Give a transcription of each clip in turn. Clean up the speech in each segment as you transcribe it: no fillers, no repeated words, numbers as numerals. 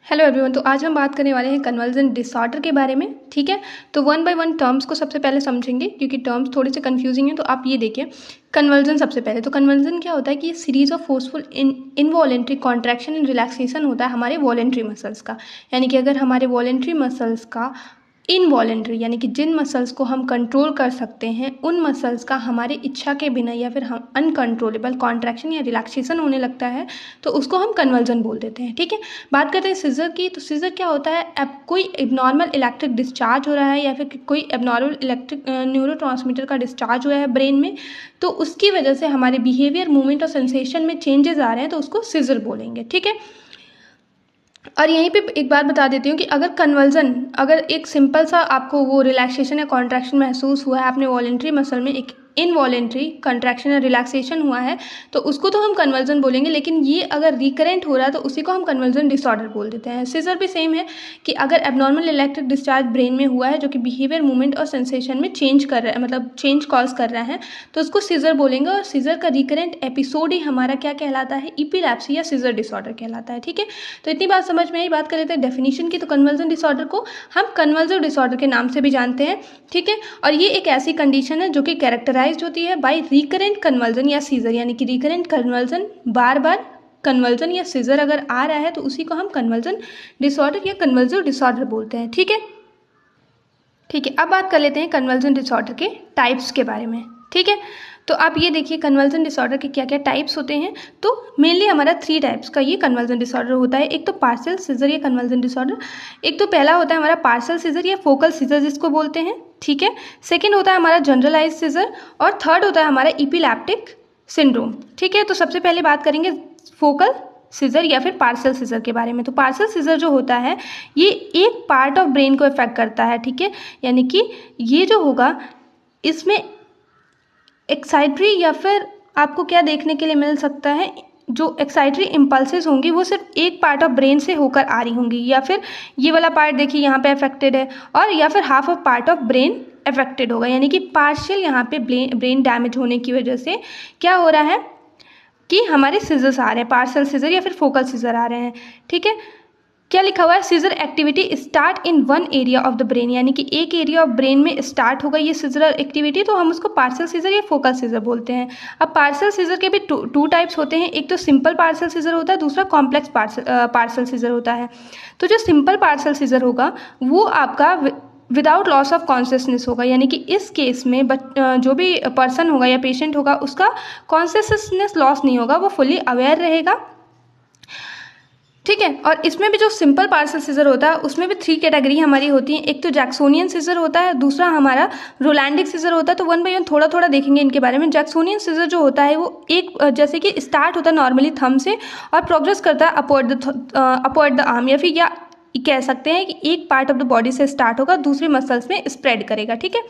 Hello everyone. तो आज हम बात करने वाले हैं कन्वर्जन डिसऑर्डर के बारे में। ठीक है, तो वन बाय वन टर्म्स को सबसे पहले समझेंगे क्योंकि टर्म्स थोड़े से कंफ्यूजिंग हैं। तो आप ये देखिए, कन्वर्जन सबसे पहले तो कन्वर्जन क्या होता है कि ये series of forceful involuntary contraction and relaxation होता है हमारे वॉलेंट्री मसल्स का। यानी कि अगर हमारे वॉलेंट्री मसल्स का इनवॉलेंट्री यानी कि जिन मसल्स को हम कंट्रोल कर सकते हैं उन मसल्स का हमारी इच्छा के बिना या फिर हम अनकंट्रोलेबल कॉन्ट्रैक्शन या रिलैक्सेशन होने लगता है तो उसको हम कन्वर्जन बोल देते हैं। ठीक है, बात करते हैं सीजर की। तो सीजर क्या होता है, अब कोई एबनॉर्मल इलेक्ट्रिक डिस्चार्ज हो रहा है या फिर कोई एबनॉर्मल इलेक्ट्रिक न्यूरोट्रांसमीटर का डिस्चार्ज हुआ है ब्रेन में, तो उसकी वजह से हमारे बिहेवियर, मूवमेंट और सेंसेशन में चेंजेस आ रहे हैं तो उसको सीजर बोलेंगे। ठीक है, और यहीं पे एक बात बता देती हूँ कि अगर एक सिंपल सा आपको वो रिलैक्सेशन या कॉन्ट्रैक्शन महसूस हुआ है आपने वॉलेंट्री मसल में, एक इनवॉलेंट्री कंट्रैक्शन या रिलैक्सेशन हुआ है तो उसको तो हम कन्वर्जन बोलेंगे। लेकिन ये अगर रिकरेंट हो रहा है तो उसी को हम कन्वर्जन डिसऑर्डर बोल देते हैं। सीजर भी सेम है कि अगर एबनॉर्मल इलेक्ट्रिक डिस्चार्ज ब्रेन में हुआ है जो कि बिहेवियर, मूवमेंट और सेंसेशन में चेंज कर रहा है, मतलब चेंज कॉज कर रहा है, तो उसको सीजर बोलेंगे। और सीजर का रिकरेंट एपिसोड ही हमारा क्या कहलाता है, इपिलैप्सी या सीजर डिसऑर्डर कहलाता है। ठीक है, तो इतनी बात समझ में आई। बात कर लेते हैं डेफिनेशन की। तो कन्वर्जन डिसऑर्डर को हम कन्वर्सिव डिसऑर्डर के नाम से भी जानते हैं। ठीक है, और ये एक ऐसी कंडीशन है जो कि कैरेक्टराइज्ड होती है बाय रिकरेंट कन्वर्जन या सीजर। यानी कि रिकरेंट कन्वर्जन, बार बार कन्वर्जन या सीजर अगर आ रहा है तो उसी को हम कन्वर्जन डिसऑर्डर या कन्वर्सिव डिसऑर्डर बोलते हैं। ठीक है, अब बात कर लेते हैं कन्वर्जन डिसऑर्डर के टाइप्स के बारे में। ठीक है, तो आप ये देखिए कन्वर्जन डिसऑर्डर के क्या क्या टाइप्स होते हैं। तो मेनली हमारा 3 टाइप्स का ये कन्वर्जन डिसऑर्डर होता है। एक तो पार्शियल सीजर या कन्वर्जन डिसऑर्डर, एक तो पहला होता है हमारा पार्शियल सीजर या फोकल सीजर जिसको बोलते हैं। ठीक है, सेकेंड होता है हमारा जनरलाइज सीजर और थर्ड होता है हमारा इपिलैप्टिक सिंड्रोम। ठीक है, तो सबसे पहले बात करेंगे फोकल सीजर या फिर पार्शियल सीजर के बारे में। तो पार्शियल सीजर जो होता है ये एक पार्ट ऑफ ब्रेन को इफेक्ट करता है। ठीक है, यानी कि ये जो होगा इसमें एक्साइटरी या फिर आपको क्या देखने के लिए मिल सकता है, जो एक्साइटरी इम्पल्सेस होंगी वो सिर्फ एक पार्ट ऑफ ब्रेन से होकर आ रही होंगी, या फिर ये वाला पार्ट देखिए यहाँ पे अफेक्टेड है और या फिर half of part of brain affected होगा। यानी कि पार्शियल यहाँ पे ब्रेन डैमेज होने की वजह से क्या हो रहा है कि हमारे सीजर्स आ रहे हैं, पार्शियल सीजर या फिर फोकल सीजर आ रहे हैं। ठीक है, क्या लिखा हुआ है, seizure activity start in one area of the brain. यानी कि एक एरिया ऑफ ब्रेन में स्टार्ट होगा ये सीजर एक्टिविटी, तो हम उसको पार्शियल सीजर या फोकल सीजर बोलते हैं। अब पार्शियल सीजर के भी टू टाइप्स होते हैं। एक तो सिंपल पार्शियल सीजर होता है, दूसरा कॉम्प्लेक्स पार्शियल सीजर होता है। तो जो सिंपल पार्शियल सीजर होगा वो आपका विदाउट लॉस ऑफ कॉन्शियसनेस होगा। यानी कि इस केस में जो भी पर्सन होगा या पेशेंट होगा उसका कॉन्शियसनेस लॉस नहीं होगा, वो फुली अवेयर रहेगा। ठीक है, और इसमें भी जो सिंपल पार्शियल सीजर होता है उसमें भी 3 कैटेगरी हमारी होती हैं। एक तो जैक्सोनियन सीजर होता है, दूसरा हमारा रोलैंडिक सीजर होता है। तो वन बाय वन थोड़ा थोड़ा देखेंगे इनके बारे में। जैक्सोनियन सीजर जो होता है वो एक जैसे कि स्टार्ट होता है नॉर्मली थंब से और प्रोग्रेस करता है अपवर्ड द आर्म, या फिर या कह सकते हैं कि एक पार्ट ऑफ द बॉडी से स्टार्ट होगा दूसरे मसल्स में स्प्रेड करेगा। ठीक है,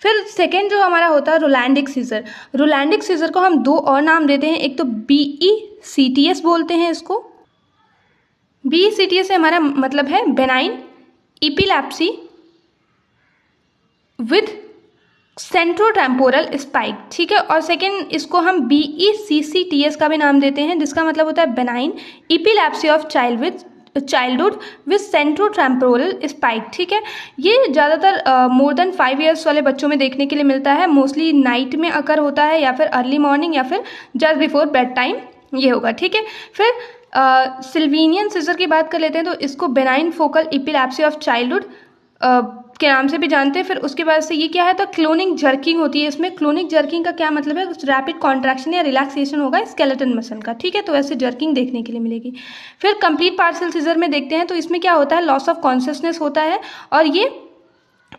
फिर सेकेंड जो हमारा होता है रोलैंडिक सीजर। रोलैंडिक सीजर को हम 2 और नाम देते हैं। एक तो BECTS बोलते हैं इसको। BECTS से हमारा मतलब है बेनाइन इपिलैप्सी विद सेंट्रोटेम्पोरल स्पाइक। ठीक है, और सेकेंड इसको हम BECCTS का भी नाम देते हैं जिसका मतलब होता है benign epilepsy of childhood with centrotemporal spike. ठीक है, ये ज़्यादातर मोर देन 5 ईयर्स वाले बच्चों में देखने के लिए मिलता है। मोस्टली नाइट में अकर होता है या फिर अर्ली मॉर्निंग या फिर जस्ट बिफोर बेड टाइम ये होगा। ठीक है, फिर सिल्वीनियन सीजर की बात कर लेते हैं। तो इसको बेनाइन फोकल इपिलैप्सी ऑफ चाइल्डहुड के नाम से भी जानते हैं। फिर उसके बाद से ये क्या है, तो क्लोनिक जर्किंग होती है इसमें। क्लोनिक जर्किंग का क्या मतलब है, रैपिड कॉन्ट्रैक्शन या रिलैक्सेशन होगा स्केलेटन मसल का। ठीक है, तो ऐसे जर्किंग देखने के लिए मिलेगी। फिर कंप्लीट पार्शियल सीजर में देखते हैं तो इसमें क्या होता है, लॉस ऑफ कॉन्शियसनेस होता है और ये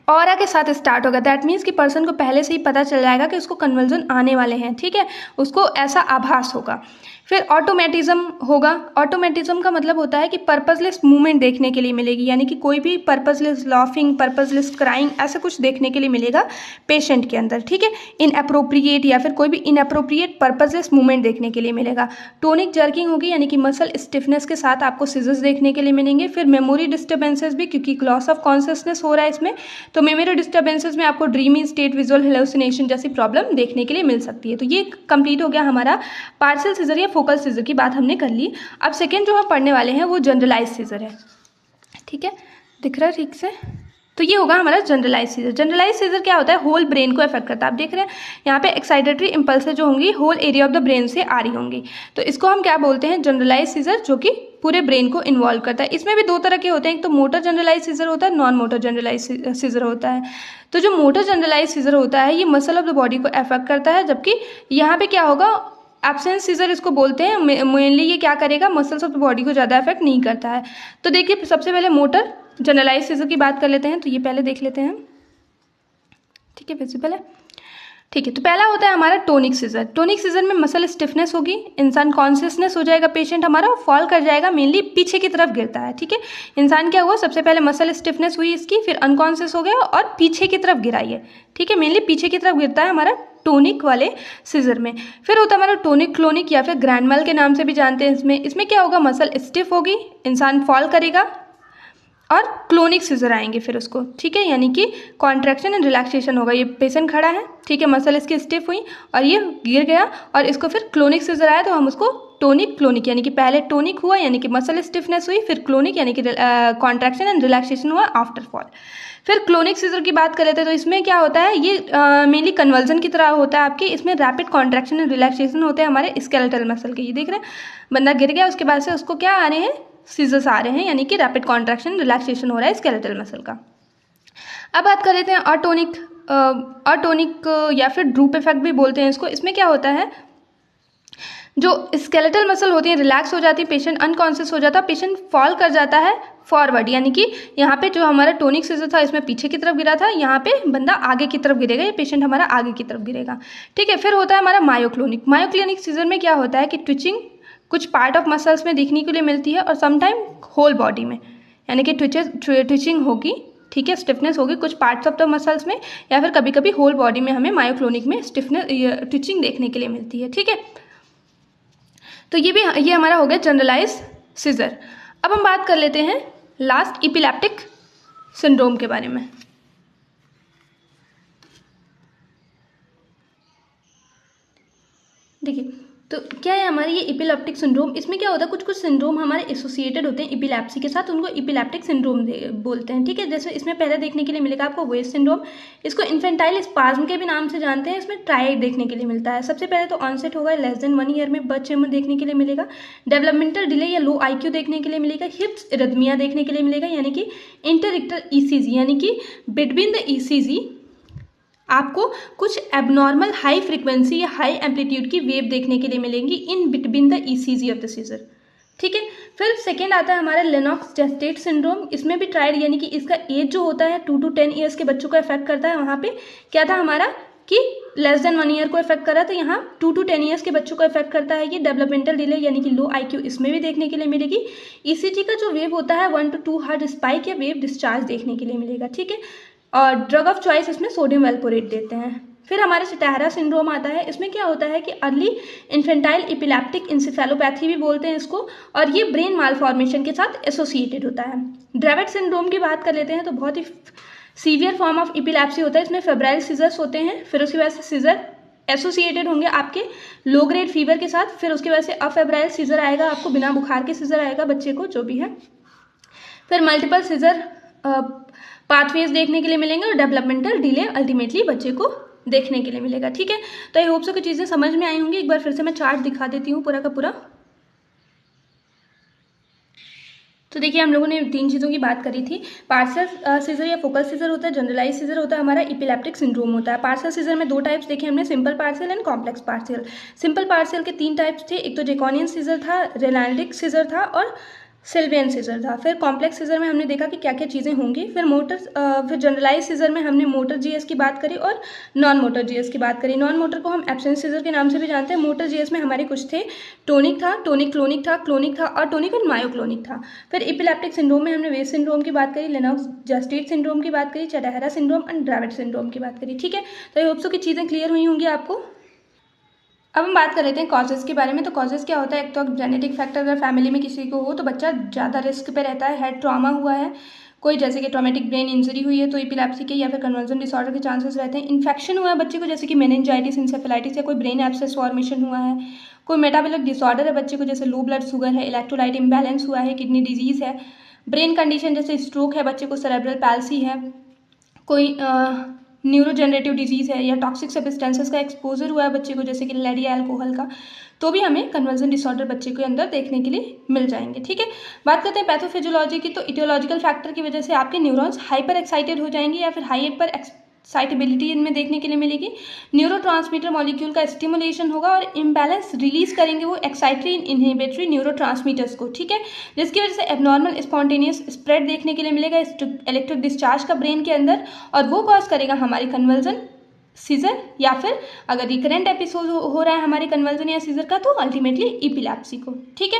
ऑरा के साथ स्टार्ट होगा। दैट मीन्स कि पर्सन को पहले से ही पता चल जाएगा कि उसको कन्वर्जन आने वाले हैं। ठीक है, उसको ऐसा आभास होगा। फिर ऑटोमेटिज्म होगा। ऑटोमेटिज्म का मतलब होता है कि पर्पसलेस मूवमेंट देखने के लिए मिलेगी। यानी कि कोई भी पर्पसलेस लाफिंग, पर्पसलेस क्राइंग ऐसा कुछ देखने के लिए मिलेगा पेशेंट के अंदर। ठीक है, इनअप्रोप्रिएट या फिर कोई भी इनअप्रोप्रिएट पर्पसलेस मूवमेंट देखने के लिए मिलेगा। टोनिक जर्किंग होगी, यानी कि मसल स्टिफनेस के साथ आपको सीजर्स देखने के लिए मिलेंगे। फिर मेमोरी डिस्टर्बेंसेस भी, क्योंकि लॉस ऑफ कॉन्शियसनेस हो रहा है इसमें, तो मेमोरी डिस्टर्बेंसेस में आपको ड्रीमी स्टेट, विजुअल हेलुसिनेशन जैसी प्रॉब्लम देखने के लिए मिल सकती है। तो ये कंप्लीट हो गया हमारा पार्शियल सीजर या फोकल सीजर की बात हमने कर ली। अब सेकेंड जो हम पढ़ने वाले हैं वो जनरलाइज सीजर है, ठीक है, दिख रहा है ठीक से। तो ये होगा हमारा जनरलाइज सीजर। जनरलाइज सीजर क्या होता है, होल ब्रेन को अफेक्ट करता है। आप देख रहे हैं यहाँ पे एक्साइटेटरी इम्पल्सेस जो होंगी whole area of the brain से आ रही होंगी, तो इसको हम क्या बोलते हैं, जनरलाइज सीजर, जो कि पूरे ब्रेन को इन्वॉल्व करता है। इसमें भी दो तरह के होते हैं, एक तो मोटर जनरलाइज सीजर होता है, नॉन मोटर जनरलाइज सीजर होता है। तो जो मोटर जनरलाइज सीजर होता है ये मसल ऑफ द बॉडी को अफेक्ट करता है, जबकि यहाँ पे क्या होगा, एब्सेंस सीजर इसको बोलते हैं। मेनली ये क्या करेगा, मसल्स ऑफ द बॉडी को ज़्यादा अफेक्ट नहीं करता है। तो देखिए सबसे पहले मोटर जनरलाइज सीजर की बात कर लेते हैं, तो ये पहले देख लेते हैं, ठीक है, विजिबल है, ठीक है। तो पहला होता है हमारा टोनिक सीजर। टोनिक सीजर में मसल स्टिफनेस होगी, इंसान कॉन्शियसनेस हो जाएगा, पेशेंट हमारा फॉल कर जाएगा, मेनली पीछे की तरफ गिरता है, ठीक है। इंसान क्या हुआ, सबसे पहले मसल स्टिफनेस हुई इसकी, फिर अनकॉन्शियस हो गया और पीछे की तरफ गिरा ये, ठीक है, मेनली पीछे की तरफ गिरता है हमारा टोनिक वाले सीजर में। फिर होता है हमारा टोनिक क्लोनिक या फिर ग्रैंड mal के नाम से भी जानते हैं। इसमें क्या होगा, मसल स्टिफ होगी, इंसान फॉल करेगा और क्लोनिक सीजर आएंगे फिर उसको, ठीक है, यानी कि कॉन्ट्रैक्शन एंड रिलैक्सेशन होगा। ये पेशेंट खड़ा है, ठीक है, मसल इसकी स्टिफ हुई और ये गिर गया और इसको फिर क्लोनिक सीजर आया, तो हम उसको टोनिक क्लोनिक, यानी कि पहले टोनिक हुआ यानी कि मसल स्टिफनेस हुई, फिर क्लोनिक यानी कि कॉन्ट्रैक्शन एंड रिलैक्सेशन हुआ आफ्टर फॉल। फिर क्लोनिक सीजर की बात कर लेते हैं, तो इसमें क्या होता है, ये मेनली कन्वर्जन की तरह होता है आपके। इसमें रैपिड कॉन्ट्रैक्शन एंड रिलैक्सेशन होते हैं हमारे स्केलेटल मसल के। ये देख रहे हैं, बंदा गिर गया, उसके बाद से उसको क्या आ रहे हैं, सीजर्स आ रहे हैं, यानी कि रैपिड कॉन्ट्रैक्शन रिलैक्सेशन हो रहा है स्केलेटल मसल का। अब बात कर लेते हैं अटोनिक या फिर ड्रूप इफेक्ट भी बोलते हैं इसको। इसमें क्या होता है, जो स्केलेटल मसल होती है रिलैक्स हो जाती है, पेशेंट अनकॉन्शियस हो जाता है, पेशेंट फॉल कर जाता है फॉरवर्ड, यानी कि यहाँ पे जो हमारा टोनिक सीजर था इसमें पीछे की तरफ गिरा था, यहाँ पे बंदा आगे की तरफ गिरेगा, ये पेशेंट हमारा आगे की तरफ गिरेगा, ठीक है। फिर होता है हमारा मायोक्लोनिक। मायोक्लोनिक सीजर में क्या होता है कि ट्विचिंग कुछ पार्ट ऑफ मसल्स में देखने के लिए मिलती है और समटाइम होल बॉडी में, यानी कि ट्विचिंग होगी, ठीक है, स्टिफनेस होगी कुछ पार्ट्स ऑफ द मसल्स में, या फिर कभी कभी होल बॉडी में हमें मायोक्लोनिक में स्टिफनेस ट्विचिंग देखने के लिए मिलती है, ठीक है। तो ये हमारा हो गया जनरलाइज सीजर। अब हम बात कर लेते हैं लास्ट इपिलेप्टिक सिंड्रोम के बारे में। देखिए तो क्या है हमारी ये इपिलेप्टिक सिंड्रोम। इसमें क्या होता है, कुछ सिंड्रोम हमारे एसोसिएटेड होते हैं इपिलेप्सी के साथ, उनको इपिलेप्टिक सिंड्रोम बोलते हैं, ठीक है। जैसे इसमें पहले देखने के लिए मिलेगा आपको वेस्ट सिंड्रोम, इसको इन्फेंटाइल स्पाज्म के भी नाम से जानते हैं। इसमें ट्रायड देखने के लिए मिलता है। सबसे पहले तो ऑनसेट होगा लेस देन 1 ईयर में, बच्चे में देखने के लिए मिलेगा। डेवलपमेंटल डिले या लो IQ देखने के लिए मिलेगा। हिप्स इरिथमिया देखने के लिए मिलेगा, यानी कि इंटरइक्टल ECG, यानी कि बिटवीन द ECG आपको कुछ एबनॉर्मल हाई फ्रीक्वेंसी या हाई एम्पलीट्यूड की वेव देखने के लिए मिलेंगी in between the ECG of the seizure, ठीक है। फिर सेकेंड आता है हमारा लेनॉक्स जेस्टेट सिंड्रोम। इसमें भी ट्रायड, यानी कि इसका एज जो होता है 2 to 10 ईयर्स के बच्चों को इफेक्ट करता है। वहाँ पे क्या था हमारा कि लेस देन 1 ईयर को इफेक्ट कर रहा था, यहाँ 2 to 10 ईयर्स के बच्चों को इफेक्ट करता है। ये डेवलपमेंटल डिले यानी कि लो IQ इसमें भी देखने के लिए मिलेगी। ECG का जो वेव होता है 1 to 2 हार्ट स्पाइक या वेव डिस्चार्ज देखने के लिए मिलेगा, ठीक है। और ड्रग ऑफ चॉइस इसमें सोडियम वेल्पोरेट देते हैं। फिर हमारे सिटाहरा सिंड्रोम आता है। इसमें क्या होता है कि अर्ली इन्फेंटाइल इपिलेप्टिक इंसेफेलोपैथी भी बोलते हैं इसको, और ये ब्रेन मालफॉर्मेशन के साथ एसोसिएटेड होता है। ड्रेवेट सिंड्रोम की बात कर लेते हैं, तो बहुत ही सीवियर फॉर्म ऑफ इपिलेप्सी होता है। इसमें फेब्राइल सीजर्स होते हैं, फिर उसकी वजह से सीजर एसोसिएटेड होंगे आपके लो ग्रेड फीवर के साथ, फिर उसकी वजह से अफेब्राइल सीजर आएगा, आपको बिना बुखार के सीजर आएगा बच्चे को जो भी है। फिर मल्टीपल सीजर पाथवेज देखने के लिए मिलेंगे और डेवलपमेंटल डिले अल्टीमेटली बच्चे को देखने के लिए मिलेगा, ठीक है। तो आई होप सो कि चीज़ें समझ में आई होंगी। एक बार फिर से मैं चार्ट दिखा देती हूँ पूरा का पूरा। तो देखिए हम लोगों ने 3 चीज़ों की बात करी थी। पार्शियल सीजर या फोकल सीजर होता है, जनरलाइज सीजर होता है, हमारा इपिलेप्टिक सिंड्रोम होता है। पार्शियल सीजर में 2 टाइप्स देखे हमने, simple partial and complex partial. Simple partial के 3 टाइप्स थे, एक तो जेकोनियन सीजर था, रेनाल्डिक सीजर था और सिल्वियन सीजर था। फिर कॉम्प्लेक्स सीजर में हमने देखा कि क्या क्या चीज़ें होंगी। फिर जनरलाइज सीजर में हमने मोटर GS की बात करी और नॉन मोटर GS की बात करी। नॉन मोटर को हम एब्सेंस सीजर के नाम से भी जानते हैं। मोटर GS में हमारे कुछ थे, टोनिक था, टोनिक क्लोनिक था, क्लोनिक था और टोनिक और मायोक्लोनिक था। फिर इपिलेप्टिक सिंड्रोम में हमने वेस्ट सिंड्रोम की बात करी, लेनॉक्स जेस्टेट सिंड्रोम की बात करी, चटाहरा सिंड्रोम एंड ड्रेवेट सिंड्रोम की बात करी, ठीक है। तो आई होप सो कि चीज़ें क्लियर हुई होंगी आपको। अब हम बात कर लेते हैं कॉजेज़ के बारे में। तो कॉजेज़ क्या होता है, एक तो जेनेटिक फैक्टर अगर फैमिली में किसी को हो तो बच्चा ज़्यादा रिस्क पे रहता है, हेड ट्रॉमा हुआ है, कोई जैसे कि ट्रॉमेटिक ब्रेन इंजरी हुई है तो एपिलेप्सी के या फिर कन्वर्जन डिसऑर्डर के चांसेस रहते हैं। इन्फेक्शन हुआ है बच्चे को जैसे कि मेनिंजाइटिस, इंसेफेलाइटिस या कोई ब्रेन एब्सेस फॉर्मेशन हुआ है। कोई मेटाबॉलिक डिसऑर्डर है बच्चे को जैसे लो ब्लड शुगर है, इलेक्ट्रोलाइट इम्बैलेंस हुआ है, किडनी डिजीज़ है। ब्रेन कंडीशन जैसे स्ट्रोक है बच्चे को, सेरेब्रल पैल्सी है, कोई न्यूरोजेनरेटिव डिजीज़ है या टॉक्सिक सब्सटेंसेस का एक्सपोजर हुआ है बच्चे को जैसे कि लेड या अल्कोहल का, तो भी हमें कन्वर्जन डिसऑर्डर बच्चे के अंदर देखने के लिए मिल जाएंगे। ठीक है, बात करते हैं पैथोफिजियोलॉजी की। तो इटियोलॉजिकल फैक्टर की वजह से आपके न्यूरॉन्स हाइपर एक्साइटेड हो जाएंगे या फिर हाइपर एक्साइटेबिलिटी इनमें देखने के लिए मिलेगी। न्यूरोट्रांसमीटर मॉलिक्यूल का स्टिमुलेशन होगा और इम्बैलेंस रिलीज करेंगे वो एक्साइटरी इनहिबिटरी न्यूरोट्रांसमीटर्स को। ठीक है, जिसकी वजह से एबनॉर्मल स्पॉन्टेनियस स्प्रेड देखने के लिए मिलेगा इलेक्ट्रिक डिस्चार्ज का ब्रेन के अंदर, और वो कॉज करेगा हमारी कन्वर्जन, सीजर, या फिर अगर रिकरेंट एपिसोड हो रहा है हमारे कन्वर्जन या सीजर का तो अल्टीमेटली एपिलेप्सी को। ठीक है,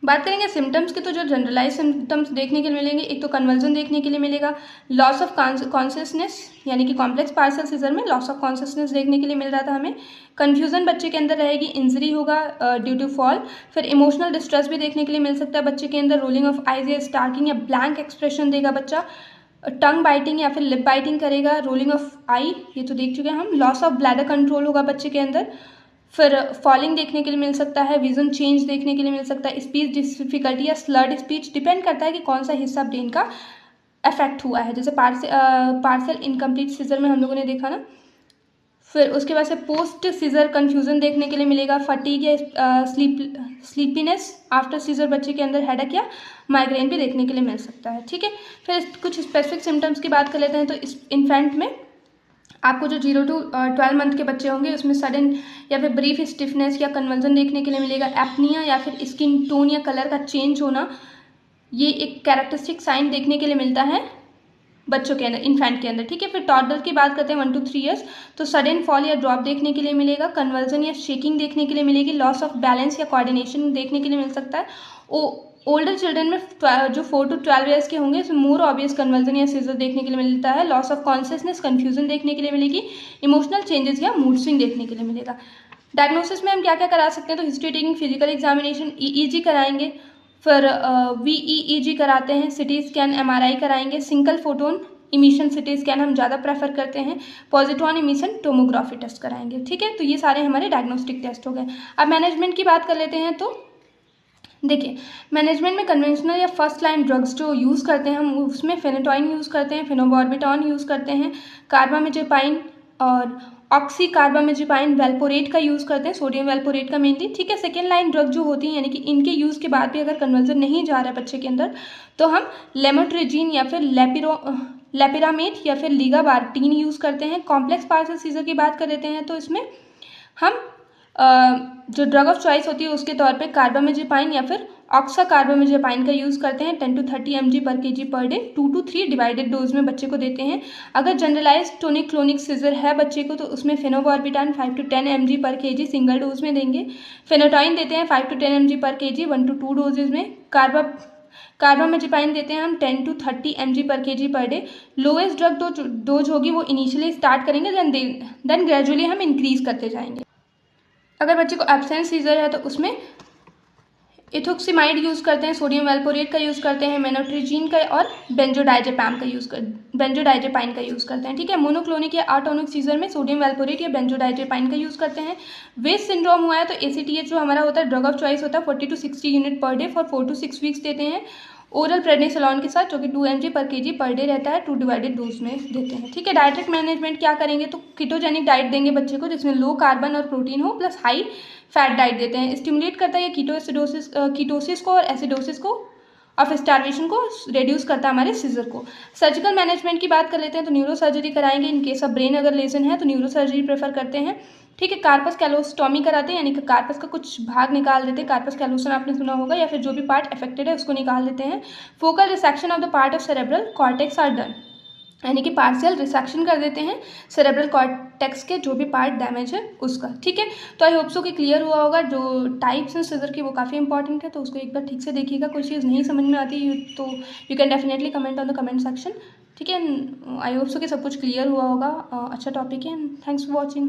बात करेंगे सिम्टम्स की। तो जो जनरलाइज सिम्टम्स देखने के लिए मिलेंगे, एक तो कन्वर्जन देखने के लिए मिलेगा, लॉस ऑफ कॉन्शियसनेस यानी कि कॉम्प्लेक्स पार्सल सीजर में लॉस ऑफ कॉन्शियसनेस देखने के लिए मिल रहा था हमें। कन्फ्यूजन बच्चे के अंदर रहेगी, इंजरी होगा ड्यू टू फॉल, फिर इमोशनल डिस्ट्रेस भी देखने के लिए मिल सकता है बच्चे के अंदर, रोलिंग ऑफ आइज या स्टार्किंग या ब्लैंक एक्सप्रेशन देगा बच्चा, टंग बाइटिंग या फिर लिप बाइटिंग करेगा, रोलिंग ऑफ आई ये तो देख चुके हैं हम, लॉस ऑफ ब्लैडर कंट्रोल होगा बच्चे के अंदर, फिर फॉलिंग देखने के लिए मिल सकता है, विजन चेंज देखने के लिए मिल सकता है, स्पीच डिफिकल्टी या स्लर्ड स्पीच, डिपेंड करता है कि कौन सा हिस्सा ब्रेन का अफेक्ट हुआ है। जैसे पार्सल इनकम्प्लीट सीजर में हम लोगों ने देखा ना। फिर उसके बाद से पोस्ट सीजर कन्फ्यूजन देखने के लिए मिलेगा, फटीग या स्लीपीनेस आफ्टर सीजर बच्चे के अंदर, हेडेक या माइग्रेन भी देखने के लिए मिल सकता है। ठीक है, फिर कुछ स्पेसिफिक सिम्टम्स की बात कर लेते हैं। तो इस इन्फेंट में आपको जो 0 to 12 मंथ के बच्चे होंगे उसमें सडन या फिर ब्रीफ स्टिफनेस या कन्वर्जन देखने के लिए मिलेगा, एपनिया या फिर स्किन टोन या कलर का चेंज होना, ये एक कैरेक्टरिस्टिक साइन देखने के लिए मिलता है बच्चों के अंदर, इन्फेंट के अंदर। ठीक है, फिर टॉडलर की बात करते हैं 1 to 3 ईयर्स, तो सडन फॉल या ड्रॉप देखने के लिए मिलेगा, कन्वर्जन या शेकिंग देखने के लिए मिलेगी, लॉस ऑफ बैलेंस या कोऑर्डिनेशन देखने के लिए मिल सकता है। ओल्डर चिल्ड्रन में जो 4 to 12 ईयर्स के होंगे उसमें मोर ऑब्वियस कन्वर्जन या सीजर देखने के लिए मिलता है, लॉस ऑफ कॉन्शियसनेस कन्फ्यूजन देखने के लिए मिलेगी, इमोशनल चेंजेस या मूड स्विंग देखने के लिए मिलेगा। डायग्नोसिस में हम क्या क्या करा सकते हैं, तो history taking, physical examination, EEG कराएंगे, फिर VEEG कराते हैं, सिटी स्कैन MRI कराएंगे, single photon emission CT scan हम ज़्यादा प्रेफर करते हैं, पॉजिट्रॉन इमिशन टोमोग्राफी टेस्ट कराएंगे। ठीक है, तो ये सारे हमारे डायग्नोस्टिक टेस्ट हो गए। अब मैनेजमेंट की बात कर लेते हैं। तो देखिए, मैनेजमेंट में कन्वेंशनल या फर्स्ट लाइन ड्रग्स जो यूज़ करते हैं हम उसमें फेनेटॉइन यूज़ करते हैं, फेनोबार्बिटॉन यूज़ करते हैं, कार्बामेजेपाइन और ऑक्सीकार्बामेजेपाइन वेल्पोरेट का यूज़ करते हैं, सोडियम वेल्पोरेट का मेनली। ठीक है, सेकेंड लाइन ड्रग जो होती हैं यानी कि इनके यूज़ के बाद भी अगर कन्वर्जन नहीं जा रहा है बच्चे के अंदर तो हम लेमोट्रिजीन या फिर लेपिरामेट या फिर लीगाबार्टीन यूज़ करते हैं। कॉम्प्लेक्स पार्सल सीजर की बात कर लेते हैं तो इसमें हम जो ड्रग ऑफ चॉइस होती है उसके तौर पे कार्बामेजेपाइन या फिर ऑक्साकार्बामेजेपाइन का यूज़ करते हैं 10 to 30 mg पर kg per day, 2 to 3 divided dose में बच्चे को देते हैं। अगर जनरलाइज टोनिक क्लोनिक सीजर है बच्चे को तो उसमें फेनोबार्बिटान 5 to 10 mg पर kg सिंगल डोज में देंगे। फेनोटाइन देते हैं 5 to 10 mg पर kg 1 to 2 डोजेज में। कार्बामेजेपाइन देते हैं हम 10 to 30 mg पर kg per day. Lowest drug dose होगी वो इनिशियली स्टार्ट करेंगे, देन ग्रेजुअली हम इंक्रीज करते जाएंगे। अगर बच्चे को एब्सेंस सीजर है तो उसमें इथोक्सिमाइड यूज़ करते हैं, सोडियम वेल्पोरेट का यूज़ करते हैं, मेनोट्रिजीन का और बेंजोडाइजेपाइन का यूज़ करते हैं। ठीक है, मोनोक्लोनिक या आटोनिक सीजर में सोडियम वेल्पोरेट या बेंजोडाइजेपाइन का यूज़ करते हैं। वेस्ट सिंड्रोम हुआ है तो ACTH जो हमारा होता है ड्रग ऑफ चॉइस होता है 40 to 60 unit per day for 4 to 6 weeks देते हैं, ओरल प्रेडनिसोलोन के साथ जो कि 2 mg पर kg पर डे रहता है, 2 डिवाइडेड डोज में देते हैं। ठीक है, डाइट्रिक मैनेजमेंट क्या करेंगे तो कीटोजेनिक डाइट देंगे बच्चे को जिसमें लो कार्बन और प्रोटीन हो प्लस हाई फैट डाइट देते हैं। स्टिमुलेट करता है कीटोसिस को और एसिडोसिस को ऑफ स्टार्वेशन को रिड्यूस करता है हमारे सीजर को। सर्जिकल मैनेजमेंट की बात कर लेते हैं तो न्यूरो सर्जरी कराएंगे, इन केस ऑफ ब्रेन अगर लेजन है तो न्यूरो सर्जरी प्रेफर करते हैं। ठीक है, कार्पस कैलोस्टॉमी कराते हैं यानी कि कार्पस का कुछ भाग निकाल देते हैं, कार्पस कैलोसन आपने सुना होगा, या फिर जो भी पार्ट अफेक्टेड है उसको निकाल देते हैं। Focal resection of the part of cerebral cortex are done यानी कि पार्शियल रिसेक्शन कर देते हैं सेरेब्रल कॉर्टेक्स के जो भी पार्ट डैमेज है उसका। ठीक है, तो आई होप सो कि क्लियर हुआ होगा। जो टाइप्स हैं सीजर की वो काफ़ी इंपॉर्टेंट है तो उसको एक बार ठीक से देखिएगा। कोई चीज़ नहीं समझ में आती तो you can definitely comment on the comment section. ठीक है, आई होप सो कि सब कुछ क्लियर हुआ होगा। अच्छा टॉपिक है, थैंक्स फॉर वॉचिंग।